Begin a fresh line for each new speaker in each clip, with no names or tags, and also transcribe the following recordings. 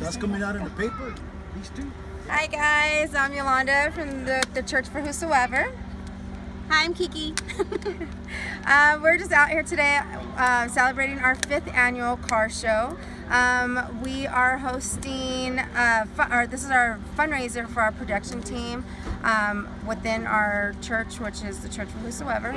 That's coming out in the paper. These two.
Hi guys, I'm Yolanda from the Church for Whosoever.
Hi, I'm Kiki.
We're just out here today celebrating our 5th annual car show. We are hosting, this is our fundraiser for our production team within our church, which is the Church for Whosoever.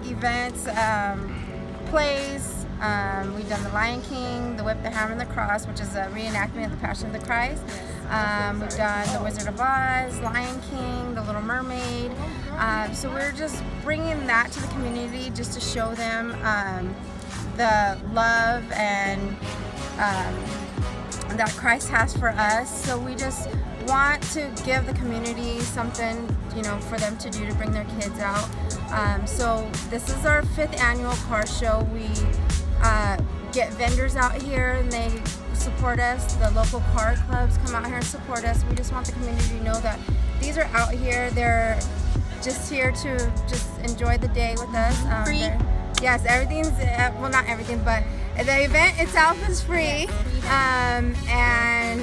Events, plays. We've done the Lion King, the Whip, the Hammer, and the Cross, which is a reenactment of the Passion of the Christ. We've done the Wizard of Oz, Lion King, the Little Mermaid. So we're just bringing that to the community just to show them the love and that Christ has for us. So we just want to give the community something, for them to do to bring their kids out. So this is our 5th annual car show. We get vendors out here and they support us. The local car clubs come out here and support us. We just want the community to know that these are out here. They're just here to just enjoy the day with us.
Free?
Yes, everything's, well, not everything, but the event itself is free. And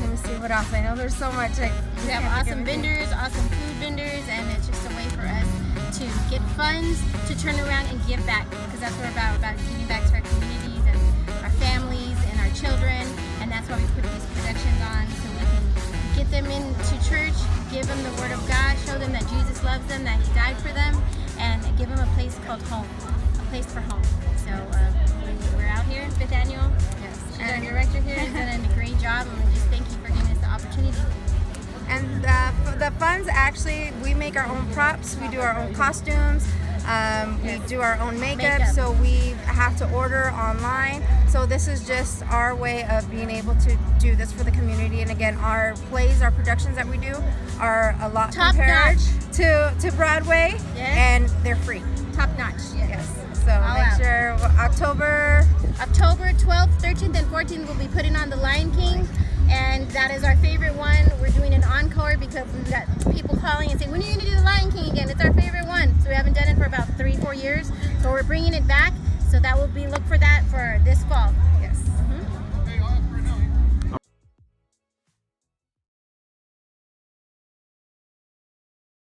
let me see what else. I know there's so much.
We have awesome vendors, awesome food vendors, and it's just a way for us to get funds to turn around and give back, because that's what we're about giving back to our communities and our families and our children. And that's why we put these productions on, so we can get them into church, give them the Word of God, show them that Jesus loves them, that He died for them, and give them a place called home, a place for home. So we're out here, 5th annual.
Yes.
She's our director here, has done a great job, and we just thank you for giving us the opportunity.
And the funds, actually, we make our own props, we do our own costumes, we do our own makeup, so we have to order online. So this is just our way of being able to do this for the community. And again, our plays, our productions that we do are a lot
Top
compared
notch.
to Broadway, and they're free.
Top notch,
Yes. So make sure October
12th, 13th, and 14th we'll be putting on the Lion King, and that is our favorite one. We're doing an encore because we've got people calling and saying, when are you going to do the Lion King again? It's our favorite one. So we haven't done it for about 3-4 years, so we're bringing it back. So that will be, look for that for this fall.